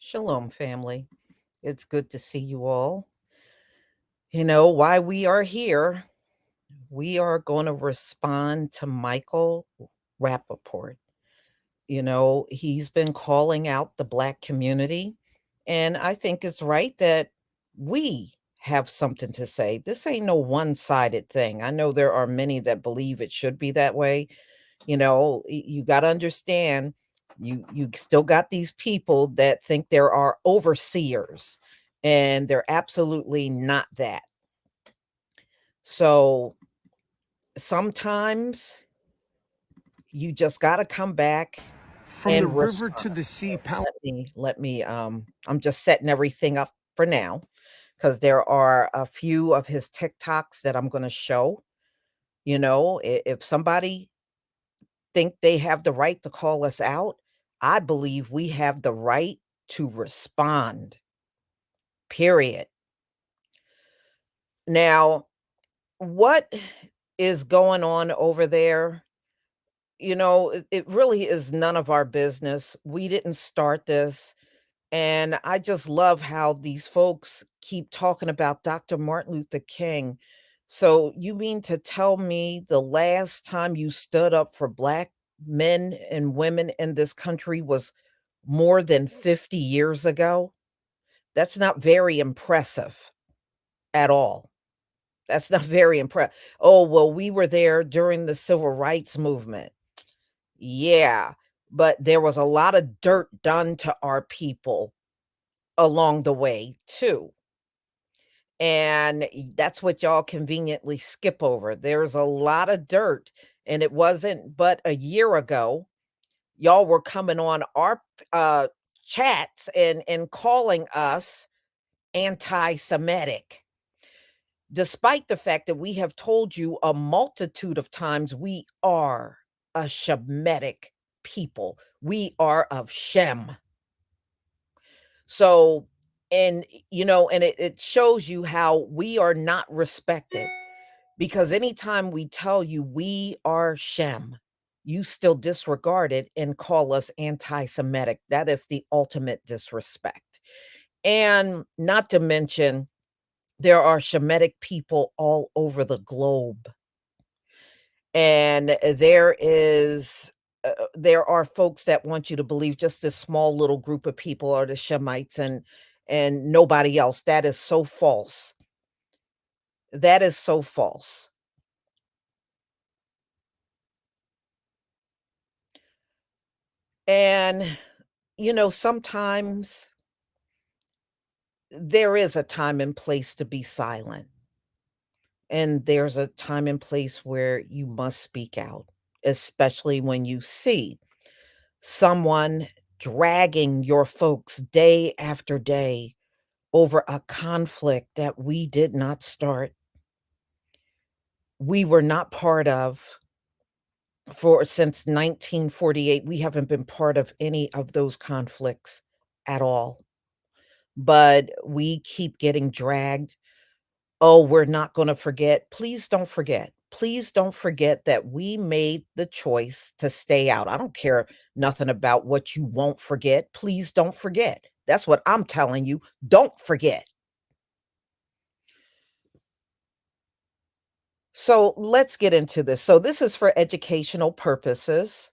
Shalom, family. It's good to see you all. You know why we are here. We are going to respond to Michael Rapoport. You know, he's been calling out the Black community. And I think it's right that we have something to say. This ain't no one sided thing. I know there are many that believe it should be that way. You know, you got to understand you still got these people that think there are overseers, and they're absolutely not that. So sometimes you just got to come back From the and river to the sea, let me I'm just setting everything up for now, because there are a few of his TikToks that I'm going to show. You know, if somebody think they have the right to call us out, I believe we have the right to respond, period. Now, what is going on over there? it really is none of our business. We didn't start this. And I just love how these folks keep talking about Dr. Martin Luther King. So you mean to tell me the last time you stood up for Black men and women in this country was more than 50 years ago? That's not very impressive at all. That's not very impressive. Oh, well, we were there during the civil rights movement. Yeah, but there was a lot of dirt done to our people along the way too. And that's what y'all conveniently skip over. There's a lot of dirt, and it wasn't but a year ago y'all were coming on our chats and calling us anti-Semitic, despite the fact that we have told you a multitude of times we are a Shemitic people. We are of Shem. So, and and it shows you how we are not respected, because anytime we tell you we are Shem, you still disregard it and call us anti-Semitic. That is the ultimate disrespect. And not to mention, there are Shemitic people all over the globe. And there are folks that want you to believe just this small little group of people are the Shemites and nobody else. That is so false. That is so false. And sometimes there is a time and place to be silent. And there's a time and place where you must speak out, especially when you see someone dragging your folks day after day over a conflict that we did not start. We were not part of for since 1948. We haven't been part of any of those conflicts at all. But we keep getting dragged. Oh, we're not going to forget. Please don't forget. Please don't forget that we made the choice to stay out. I don't care nothing about what you won't forget. Please don't forget. That's what I'm telling you. Don't forget. So let's get into this. So this is for educational purposes.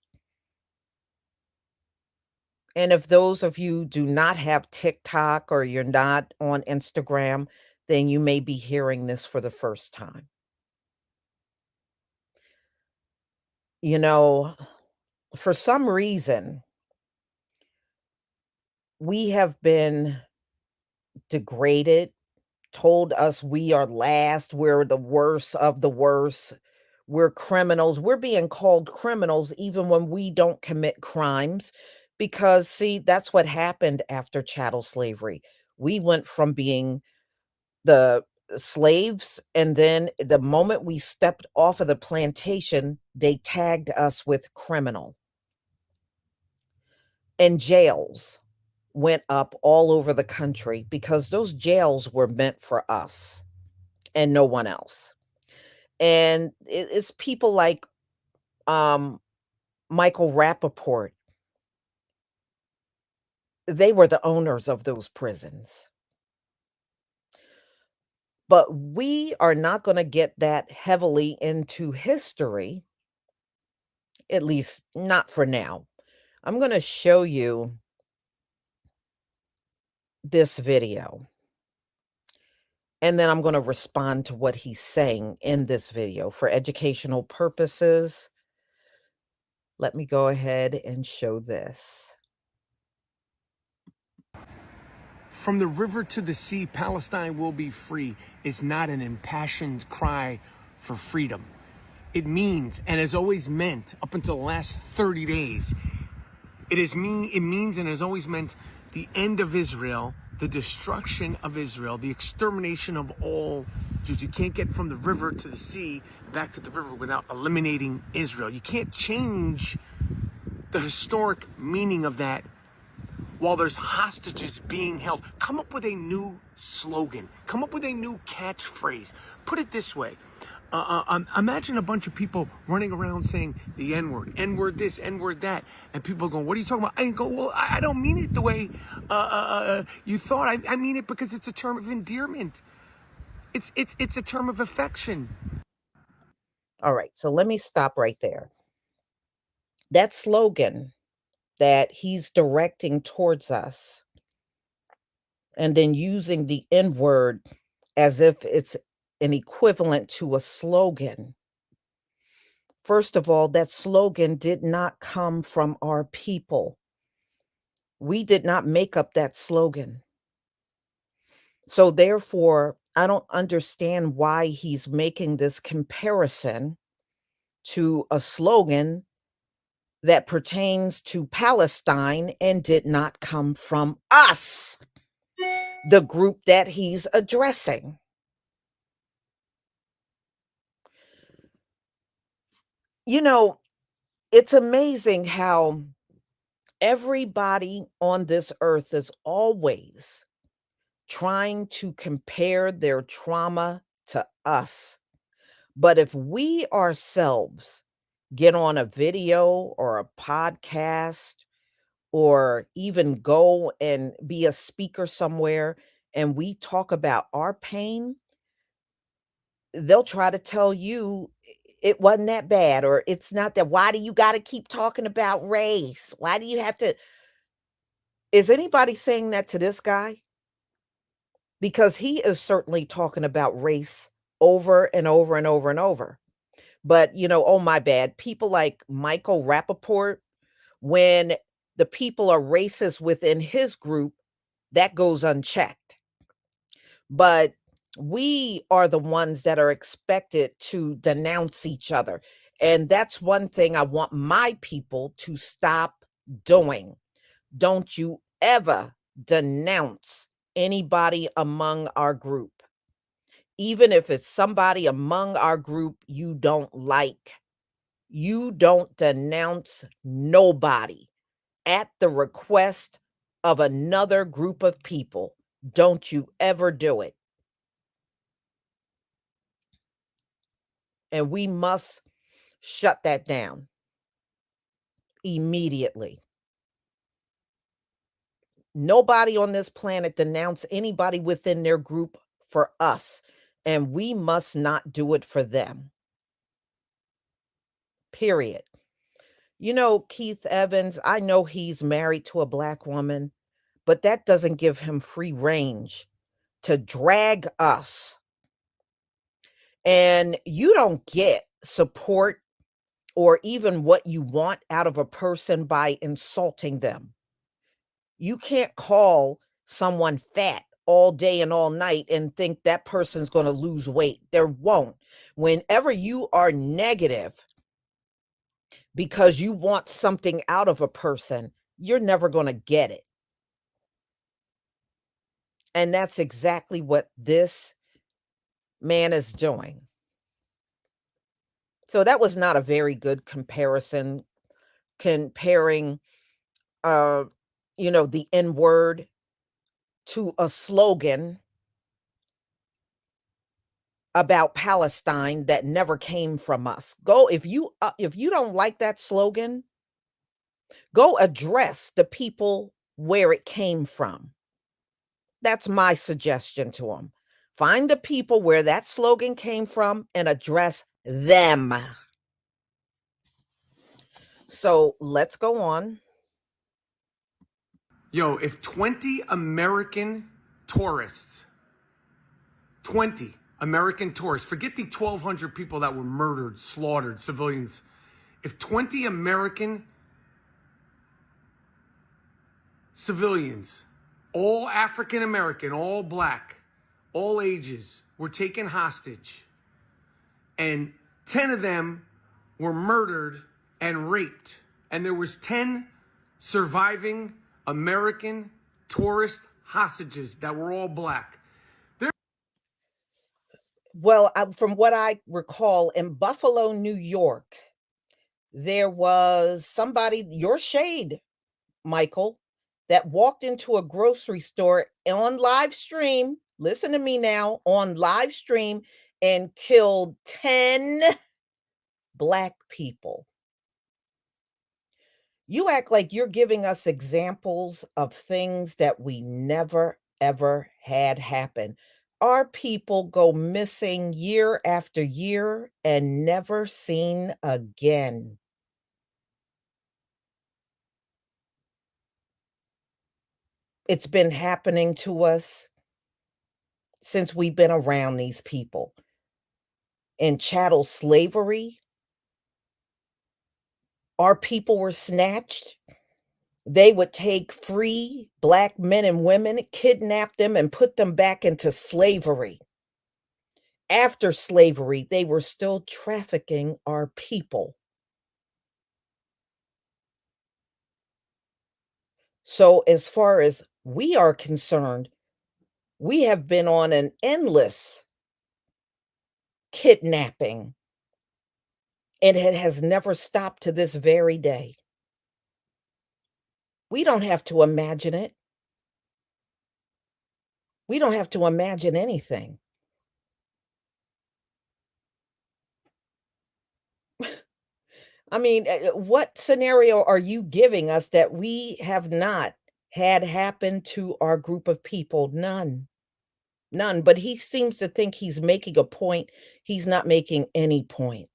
And if those of you do not have TikTok or you're not on Instagram, then you may be hearing this for the first time. You know, for some reason, we have been degraded, told us we are last, we're the worst of the worst, we're criminals. We're being called criminals even when we don't commit crimes, because, see, that's what happened after chattel slavery. We went from being the slaves, and then the moment we stepped off of the plantation, they tagged us with criminal. And jails went up all over the country because those jails were meant for us and no one else. And it's people like um, Michael Rapoport. They were the owners of those prisons. But we are not going to get that heavily into history, at least not for now. I'm going to show you this video, and then I'm going to respond to what he's saying in this video for educational purposes. Let me go ahead and show this. From the river to the sea, Palestine will be free is not an impassioned cry for freedom. It means, and has always meant, up until the last 30 days, it means and has always meant the end of Israel, the destruction of Israel, the extermination of all Jews. You can't get from the river to the sea, back to the river, without eliminating Israel. You can't change the historic meaning of that while there's hostages being held. Come up with a new slogan. Come up with a new catchphrase. Put it this way. Imagine a bunch of people running around saying the N-word, N-word this, N-word that, and people going, "What are you talking about?" I go, "Well, I don't mean it the way you thought. I mean it because it's a term of endearment. It's a term of affection." All right, so let me stop right there. That slogan that he's directing towards us and then using the N word as if it's an equivalent to a slogan. First of all, that slogan did not come from our people. We did not make up that slogan. So, therefore, I don't understand why he's making this comparison to a slogan that pertains to Palestine and did not come from us, the group that he's addressing. You know, it's amazing how everybody on this earth is always trying to compare their trauma to us. But if we ourselves get on a video or a podcast or even go and be a speaker somewhere and we talk about our pain, they'll try to tell you it wasn't that bad or it's not that. Why do you got to keep talking about race? Why do you have to? Is anybody saying that to this guy? Because he is certainly talking about race over and over and over and over. But, oh, my bad. People like Michael Rapoport, when the people are racist within his group, that goes unchecked. But we are the ones that are expected to denounce each other. And that's one thing I want my people to stop doing. Don't you ever denounce anybody among our group. Even if it's somebody among our group you don't like, you don't denounce nobody at the request of another group of people. Don't you ever do it. And we must shut that down immediately. Nobody on this planet denounce anybody within their group for us, and we must not do it for them. Period. Keith Evans, I know he's married to a black woman, but that doesn't give him free range to drag us. And you don't get support or even what you want out of a person by insulting them. You can't call someone fat all day and all night and think that person's going to lose weight. There won't. Whenever you are negative because you want something out of a person, you're never going to get it. And that's exactly what this man is doing. So that was not a very good comparison, comparing the N word to a slogan about Palestine that never came from us. Go if you don't like that slogan, go address the people where it came from. That's my suggestion to them. Find the people where that slogan came from and address them. So let's go on. Yo, if 20 American tourists, 20 American tourists, forget the 1,200 people that were murdered, slaughtered, civilians. If 20 American civilians, all African American, all black, all ages, were taken hostage, and 10 of them were murdered and raped, and there was 10 surviving American tourist hostages that were all black. Well, from what I recall, in Buffalo, New York, there was somebody, your shade, Michael, that walked into a grocery store on live stream. Listen to me now, on live stream, and killed 10 black people. You act like you're giving us examples of things that we never, ever had happen. Our people go missing year after year and never seen again. It's been happening to us since we've been around these people. In chattel slavery, our people were snatched. They would take free black men and women, kidnap them, and put them back into slavery. After slavery, they were still trafficking our people. So, as far as we are concerned, we have been on an endless kidnapping, and it has never stopped to this very day. We don't have to imagine it. We don't have to imagine anything. I mean, what scenario are you giving us that we have not had happen to our group of people? None. None. But he seems to think he's making a point. He's not making any point.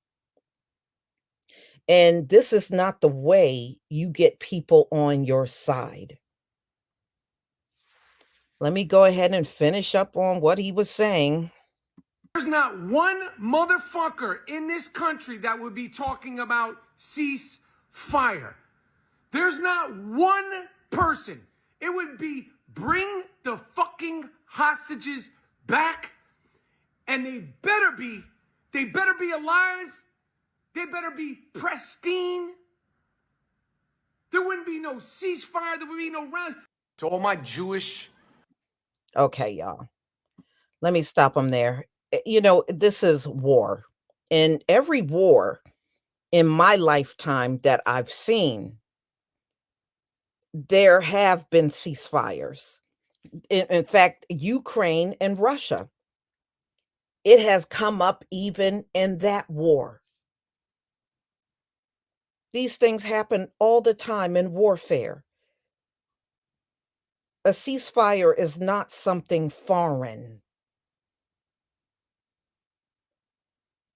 And this is not the way you get people on your side. Let me go ahead and finish up on what he was saying. There's not one motherfucker in this country that would be talking about ceasefire. There's not one person. It would be bring the fucking hostages back, and they better be alive. They better be pristine. There wouldn't be no ceasefire. There would be no round. To all my Jewish. Okay, y'all. Let me stop him there. This is war. In every war in my lifetime that I've seen, there have been ceasefires. In fact, Ukraine and Russia, it has come up even in that war. These things happen all the time in warfare. A ceasefire is not something foreign.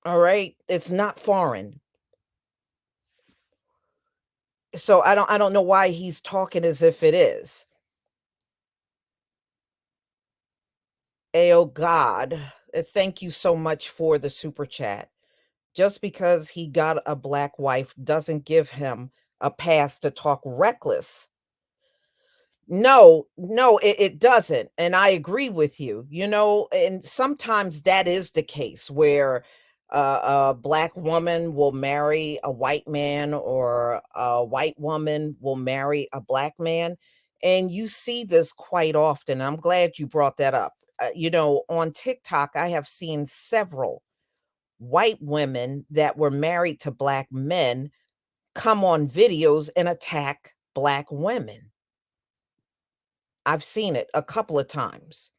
All right? It's not foreign. So I don't know why he's talking as if it is. Oh God, thank you so much for the super chat. Just because he got a black wife doesn't give him a pass to talk reckless. No, no, it doesn't. And I agree with you, and sometimes that is the case where a black woman will marry a white man or a white woman will marry a black man. And you see this quite often. I'm glad you brought that up. On TikTok, I have seen several white women that were married to black men come on videos and attack black women. I've seen it a couple of times.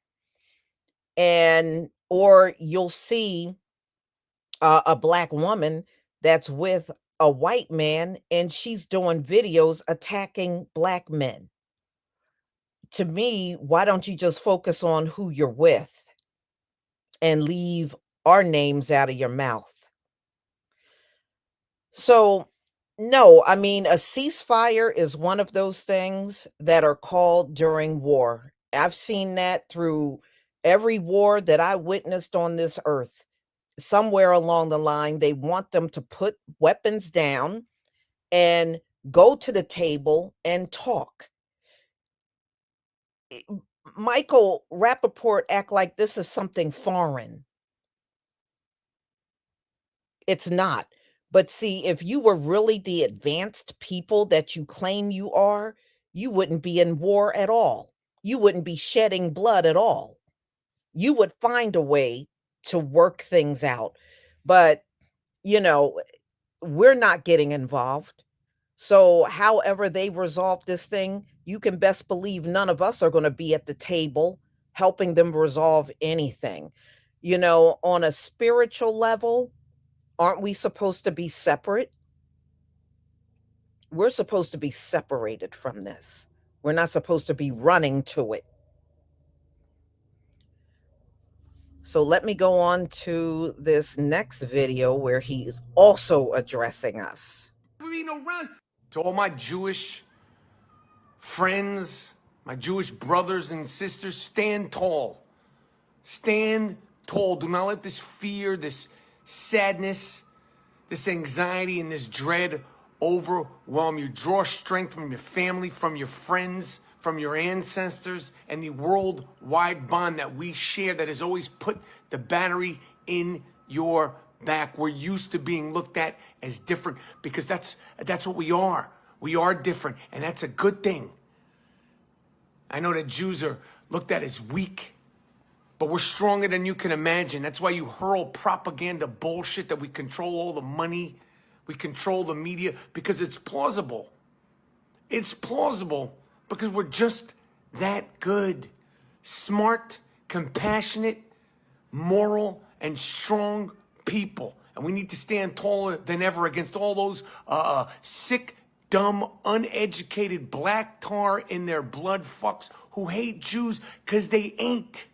And or you'll see a black woman that's with a white man and she's doing videos attacking black men. To me, why don't you just focus on who you're with and leave our names out of your mouth? So, no, I mean, a ceasefire is one of those things that are called during war. I've seen that through every war that I witnessed on this earth. Somewhere along the line, they want them to put weapons down and go to the table and talk. Michael Rapoport act like this is something foreign. It's not. But see, if you were really the advanced people that you claim you are, you wouldn't be in war at all. You wouldn't be shedding blood at all. You would find a way to work things out. But, you know, we're not getting involved. So, however they resolve this thing, you can best believe none of us are going to be at the table helping them resolve anything. On a spiritual level, aren't we supposed to be separate? We're supposed to be separated from this. We're not supposed to be running to it. So let me go on to this next video where he is also addressing us. To all my Jewish friends, my Jewish brothers and sisters, stand tall. Stand tall. Do not let this fear, this sadness, this anxiety, and this dread overwhelm you. Draw strength from your family, from your friends, from your ancestors, and the worldwide bond that we share that has always put the battery in your back. We're used to being looked at as different because that's what we are. We are different, and that's a good thing. I know that Jews are looked at as weak, but we're stronger than you can imagine. That's why you hurl propaganda bullshit that we control all the money, we control the media, because it's plausible. It's plausible because we're just that good. Smart, compassionate, moral, and strong people. And we need to stand taller than ever against all those sick, dumb, uneducated, black tar in their blood fucks who hate Jews because they ain't.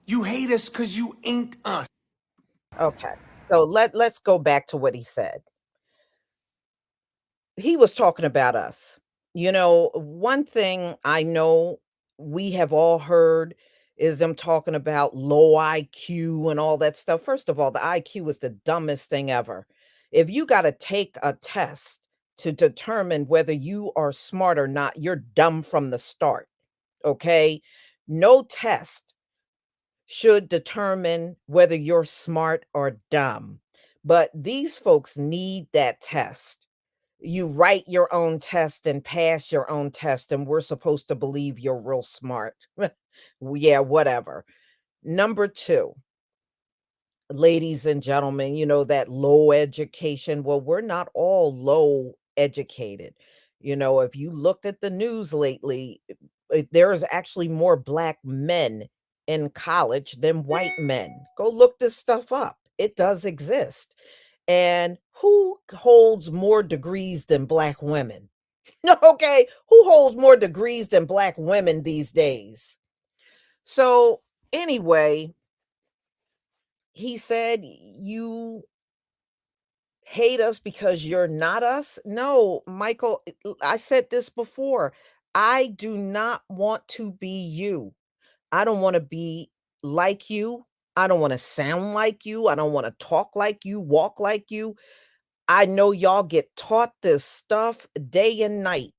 You hate us because you ain't us. Okay. So let's go back to what he said. He was talking about us. One thing I know we have all heard is them talking about low IQ and all that stuff. First of all, the IQ is the dumbest thing ever. If you got to take a test to determine whether you are smart or not, you're dumb from the start. Okay. No test should determine whether you're smart or dumb. But these folks need that test. You write your own test and pass your own test, and we're supposed to believe you're real smart. Yeah, whatever. Number two, ladies and gentlemen, that low education. Well, we're not all low educated. If you looked at the news lately, there is actually more black men in college than white men. Go look this stuff up. It does exist. And who holds more degrees than black women? Okay, who holds more degrees than black women these days? So, anyway, he said, "You hate us because you're not us?" No, Michael, I said this before. I do not want to be you. I don't want to be like you. I don't want to sound like you. I don't want to talk like you, walk like you. I know y'all get taught this stuff day and night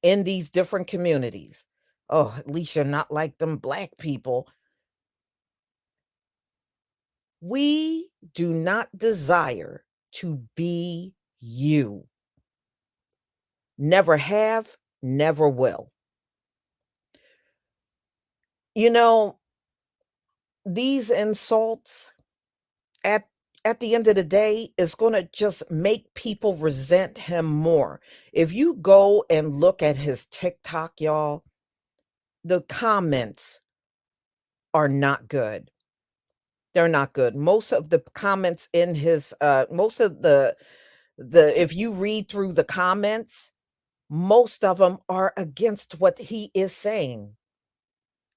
in these different communities. Oh, at least you're not like them black people. We do not desire to be you. Never have, never will. You know, these insults at at the end of the day is going to just make people resent him more. If you go and look at his TikTok, y'all, the comments are not good. They're not good. Most of the comments in his most of the if you read through the comments, most of them are against what he is saying.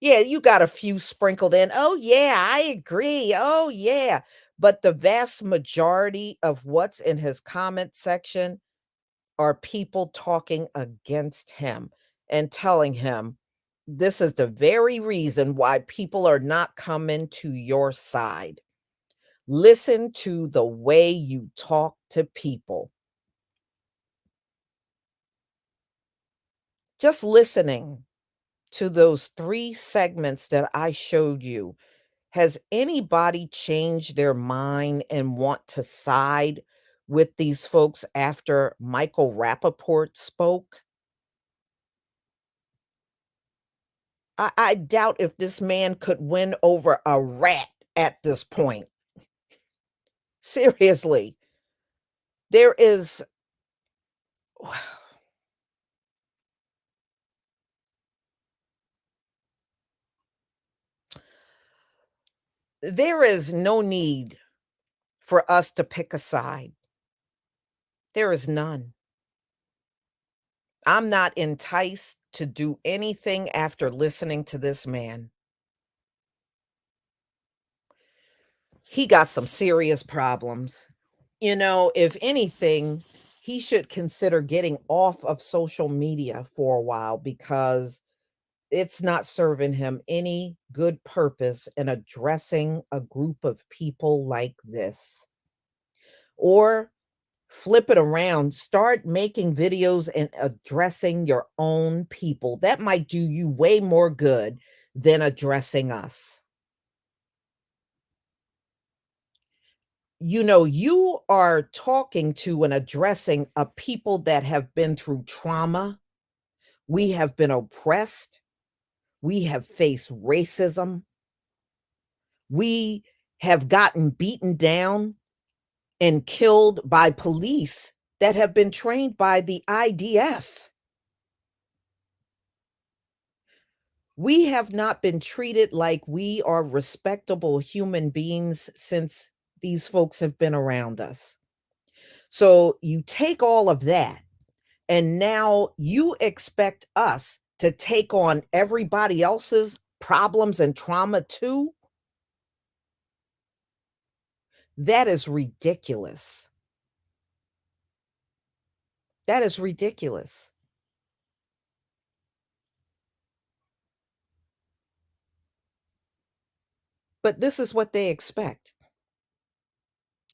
Yeah, you got a few sprinkled in. Oh yeah, I agree. Oh yeah. But the vast majority of what's in his comment section are people talking against him and telling him this is the very reason why people are not coming to your side. Listen to the way you talk to people. Just listening to those 3 segments that I showed you, has anybody changed their mind and want to side with these folks after Michael Rapoport spoke? I doubt if this man could win over a rat at this point. Seriously. There is There is no need for us to pick a side. There is none. I'm not enticed to do anything after listening to this man. He got some serious problems. If anything, he should consider getting off of social media for a while because it's not serving him any good purpose in addressing a group of people like this. Or flip it around, start making videos and addressing your own people. That might do you way more good than addressing us. You are talking to and addressing a people that have been through trauma. We have been oppressed. We have faced racism. We have gotten beaten down and killed by police that have been trained by the IDF. We have not been treated like we are respectable human beings since these folks have been around us. So you take all of that, and now you expect us to take on everybody else's problems and trauma too? That is ridiculous. That is ridiculous. But this is what they expect.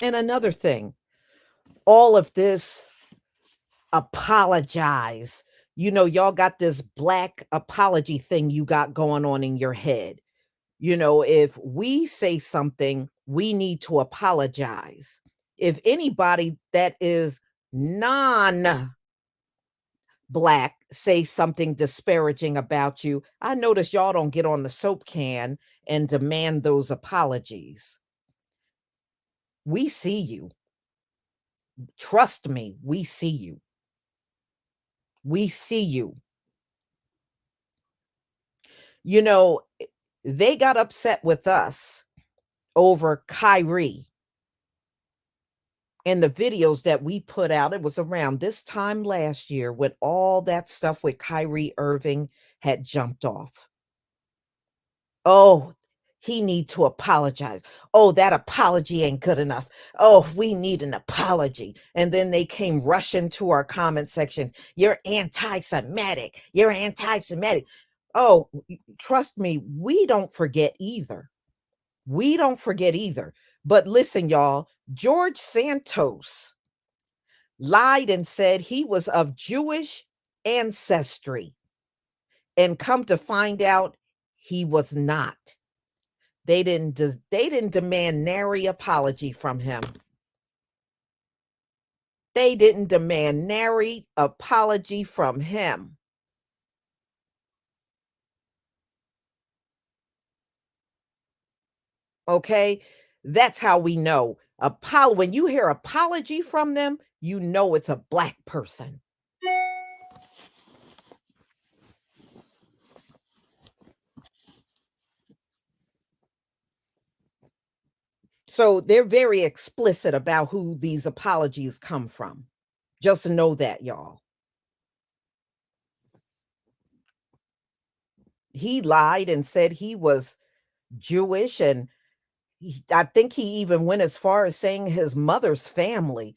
And another thing, all of this apologize. Y'all got this black apology thing you got going on in your head. If we say something, we need to apologize. If anybody that is non black say something disparaging about you, I notice y'all don't get on the soap can and demand those apologies. We see you. Trust me, we see you. We see you. You know, they got upset with us over Kyrie and the videos that we put out. It was around this time last year when all that stuff with Kyrie Irving had jumped off. Oh, he need to apologize. Oh, that apology ain't good enough. Oh, we need an apology. And then they came rushing to our comment section. You're anti-Semitic. You're anti-Semitic. Oh, trust me, we don't forget either. We don't forget either. But listen, y'all, George Santos lied and said he was of Jewish ancestry. And come to find out, he was not. They didn't demand nary apology from him. They didn't demand nary apology from him. Okay? That's how we know. When you hear apology from them, you know it's a black person. So they're very explicit about who these apologies come from. Just know that, y'all. He lied and said he was Jewish, and I think he even went as far as saying his mother's family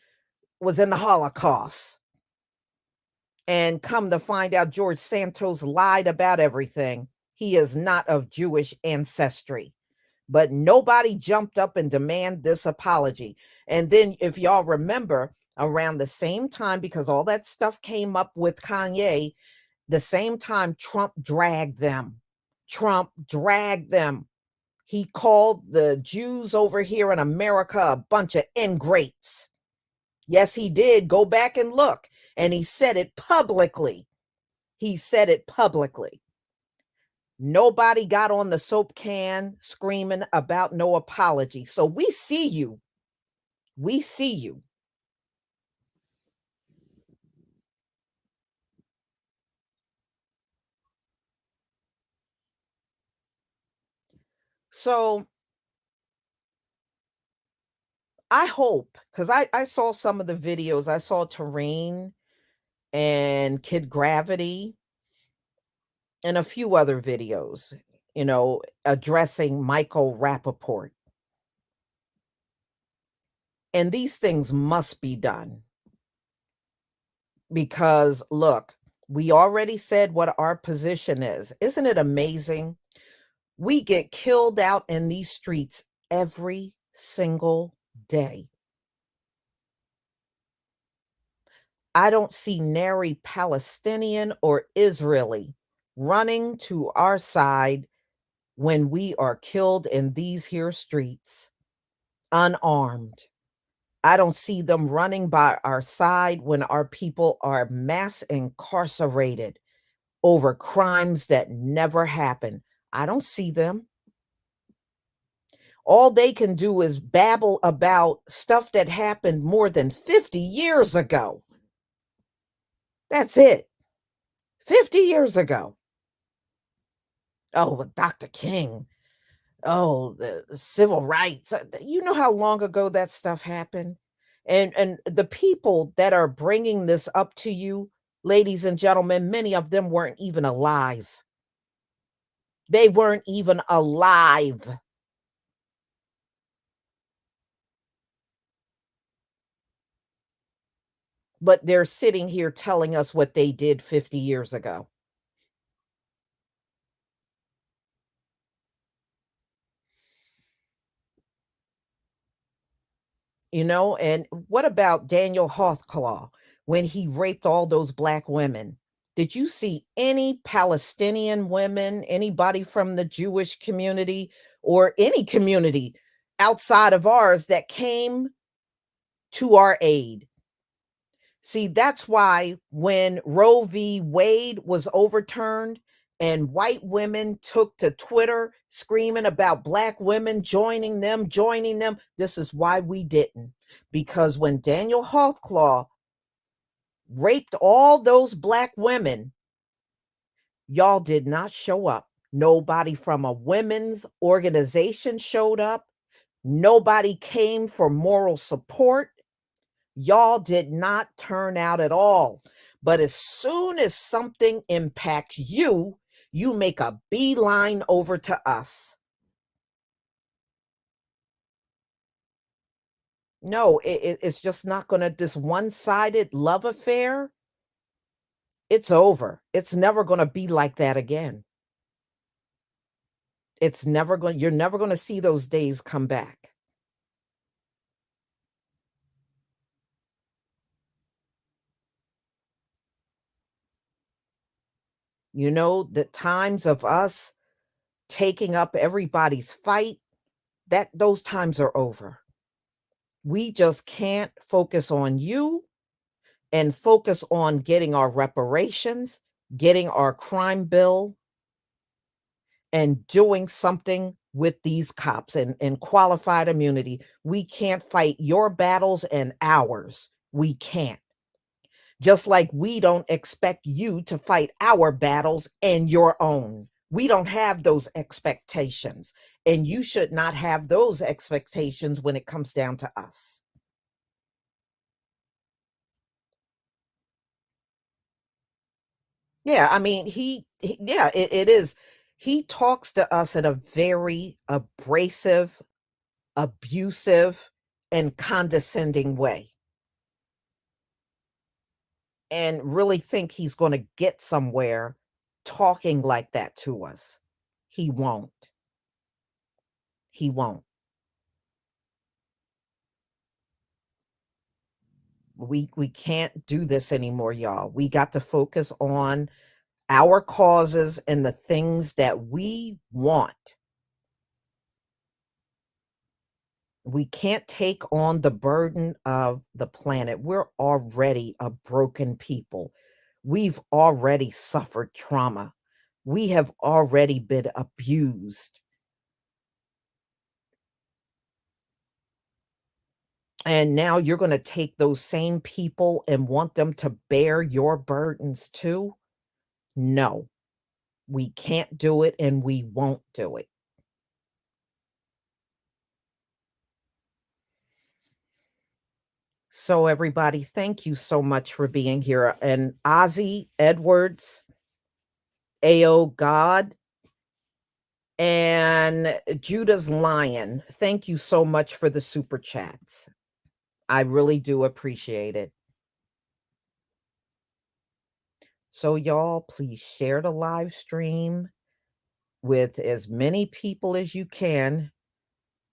was in the Holocaust. And come to find out, George Santos lied about everything. He is not of Jewish ancestry. But nobody jumped up and demanded this apology. And then, if y'all remember, around the same time, because all that stuff came up with Kanye, the same time Trump dragged them. Trump dragged them. He called the Jews over here in America a bunch of ingrates. Yes, he did. Go back and look. And he said it publicly. He said it publicly. Nobody got on the soap can screaming about no apology. So we see you. We see you. So I hope, because I saw some of the videos. I saw Terrain and Kid Gravity and a few other videos, addressing Michael Rapoport. And these things must be done because, look, we already said what our position is. Isn't it amazing? We get killed out in these streets every single day. I don't see nary Palestinian or Israeli running to our side when we are killed in these here streets, unarmed. I don't see them running by our side when our people are mass incarcerated over crimes that never happened. I don't see them. All they can do is babble about stuff that happened more than 50 years ago. That's it. 50 years ago. Oh, with Dr. King. Oh, the civil rights. You know how long ago that stuff happened? And the people that are bringing this up to you, ladies and gentlemen, many of them weren't even alive. They weren't even alive. But they're sitting here telling us what they did 50 years ago. And what about Daniel Hawthclaw when he raped all those black women? Did you see any Palestinian women, anybody from the Jewish community or any community outside of ours that came to our aid? See, that's why when Roe v. Wade was overturned and white women took to Twitter screaming about black women joining them, this is why we didn't. Because when Daniel Hawthclaw raped all those black women, y'all did not show up. Nobody from a women's organization showed up. Nobody came for moral support. Y'all did not turn out at all. But as soon as something impacts you, you make a beeline over to us. No, it's just not going to, this one sided love affair, it's over. It's never going to be like that again. You're never going to see those days come back. The times of us taking up everybody's fight, that those times are over. We just can't focus on you and focus on getting our reparations, getting our crime bill, and doing something with these cops and qualified immunity. We can't fight your battles and ours. We can't. Just like we don't expect you to fight our battles and your own. We don't have those expectations, and you should not have those expectations when it comes down to us. Yeah, I mean, yeah, it is. He talks to us in a very abrasive, abusive, and condescending way, and really think he's going to get somewhere talking like that to us. He won't. He won't. We can't do this anymore, y'all. We got to focus on our causes and the things that we want. We can't take on the burden of the planet. We're already a broken people. We've already suffered trauma. We have already been abused. And now you're going to take those same people and want them to bear your burdens too? No, we can't do it and we won't do it. So, everybody, thank you so much for being here. And Ozzy Edwards, AO God, and Judah's Lion, thank you so much for the super chats. I really do appreciate it. So, y'all, please share the live stream with as many people as you can.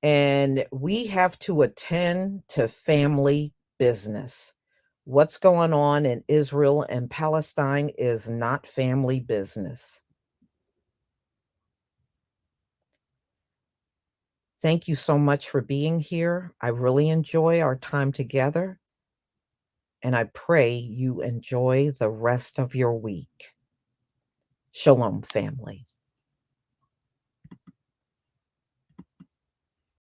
And we have to attend to family business. What's going on in Israel and Palestine is not family business. Thank you so much for being here. I really enjoy our time together, and I pray you enjoy the rest of your week. Shalom, family.